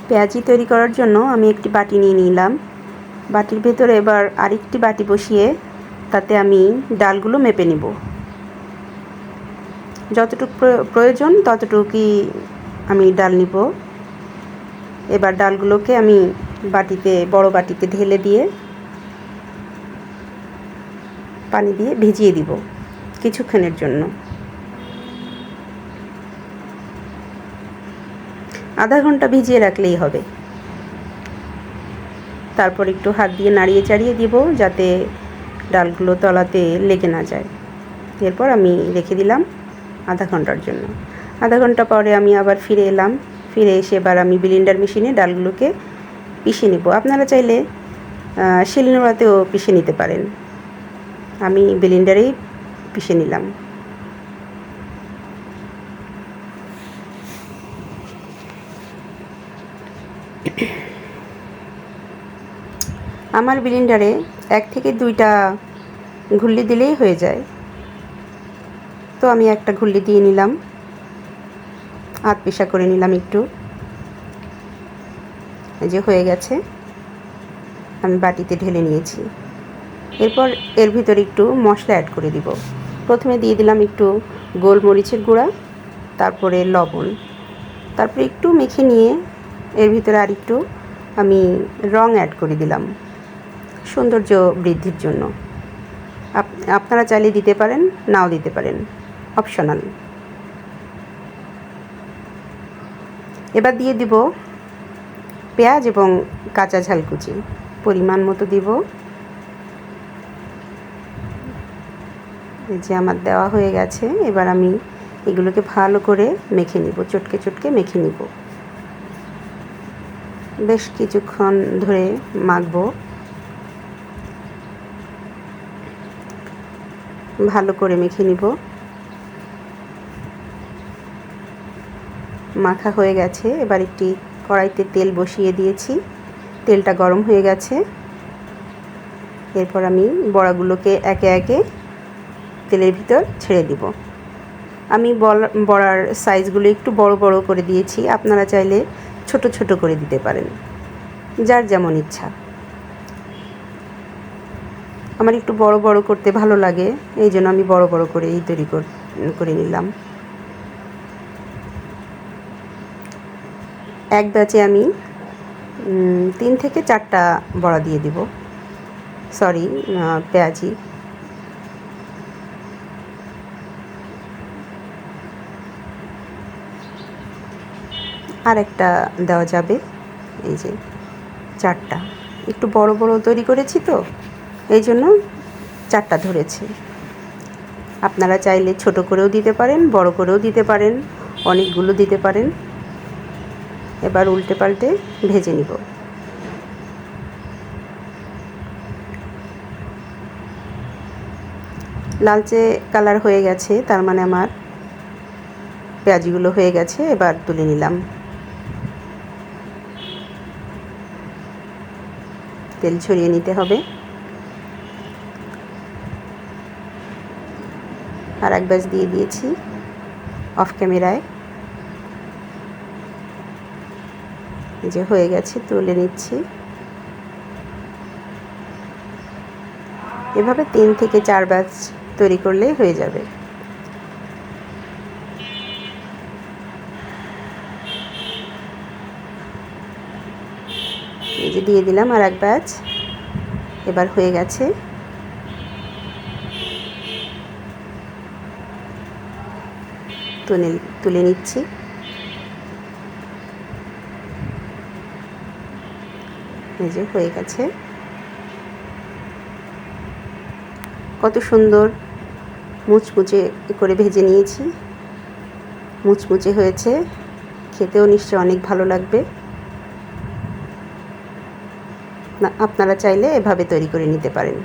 পেঁয়াজি তৈরি করার জন্য আমি একটি বাটি নিয়ে নিলাম। বাটির ভেতরে এবার আরেকটি বাটি বসিয়ে তাতে আমি ডালগুলো মেপে নিব। যতটুকু প্রয়োজন ততটুকুই আমি ডাল নিব। এবার ডালগুলোকে আমি বড় বাটিতে ঢেলে দিয়ে পানি দিয়ে ভিজিয়ে দিব কিছুক্ষণের জন্য। আধা ঘন্টা ভিজিয়ে রাখলেই হবে। তারপর একটু হাত দিয়ে নাড়িয়ে চাড়িয়ে দিব যাতে ডালগুলো তলাতে লেগে না যায়। এরপর আমি রেখে দিলাম আধা ঘন্টার জন্য। আধা ঘন্টা পরে আমি আবার ফিরে এলাম। ফিরে এসে এবার আমি ব্লেন্ডার মেশিনে ডালগুলোকে পিষে নেব। আপনারা চাইলে শিলনোড়াতেও পিষে নিতে পারেন। আমি ব্লেন্ডারেই পিষে নিলাম। আমার ব্লেন্ডারে 1 থেকে 2টা ঘুল্লি দিলেই হয়ে যায়। তো আমি একটা ঘুল্লি দিয়ে নিলাম, হাত পিষা করে নিলাম একটু। এই যে হয়ে গেছে, আমি বাটিতে ঢেলে নিয়েছি। এরপর এর ভিতরে একটু মশলা অ্যাড করে দিব। প্রথমে দিয়ে দিলাম একটু গোলমরিচের গুঁড়া, তারপরে লবণ, তারপরে একটু মেখে নিয়ে এর ভিতরে আর একটু আমি রং অ্যাড করে দিলাম সৌন্দর্য বৃদ্ধির জন্য। আপনারা চাইলে দিতে পারেন, নাও দিতে পারেন, অপশনাল। এবার দিয়ে দিব পেঁয়াজ এবং কাঁচা ঝাল কুচি, পরিমাণ মতো দিব। এই যে আমার দেওয়া হয়ে গেছে। এবার আমি এগুলোকে ভালো করে মেখে নিব, চটকে চটকে মেখে নিব। বেশ কিছুক্ষণ ধরে মাখবো। ভালো করে মেখে নিব। মাখা হয়ে গেছে। এবার একটি কড়াইতে তেল বসিয়ে দিয়েছি, তেলটা গরম হয়ে গেছে। এরপর আমি বড়াগুলোকে একে একে তেলের ভিতর ছেড়ে দিব। আমি বড়ার সাইজগুলো একটু বড় বড় করে দিয়েছি। আপনারা চাইলে ছোট ছোট করে দিতে পারেন, যার যেমন ইচ্ছা। আমার একটু বড় বড় করতে ভালো লাগে, এই জন্য আমি বড় বড় করেই তৈরি করে নিলাম। এক ব্যাচে আমি 3 থেকে 4টা বড়া দিয়ে দিব, সরি পেঁয়াজি। আর একটা দেওয়া যাবে। এই যে 4টা, একটু বড় বড় তৈরি করেছি তো এই জন্য 4টা ধরেছে। আপনারা চাইলে ছোট করেও দিতে পারেন, বড় করেও দিতে পারেন, অনেকগুলো দিতে পারেন। এবার উল্টে পাল্টে ভেজে নিব। লালচে কালার হয়ে গেছে, তার মানে আমার পেঁয়াজিগুলো হয়ে গেছে। এবার তুলে নিলাম। তেল ছড়িয়ে নিতে হবে। আর এক ব্যাচ দিয়ে দিয়েছি অফ ক্যামেরায়। এই যে হয়ে গেছে, তুলে নিচ্ছি। এভাবে 3 থেকে 4 ব্যাচ তৈরি করলেই হয়ে যাবে। এই যে দিয়ে দিলাম আর এক ব্যাচ। এবার হয়ে গেছে। তুলে নিচ্ছি। এই যে হয়ে গেছে। কত সুন্দর মুচমুচে করে ভেজে নিয়েছি। মুচমুচে হয়েছে, খেতেও নিশ্চয়ই অনেক ভালো লাগবে। আপনারা চাইলে এভাবে তৈরি করে নিতে পারেন।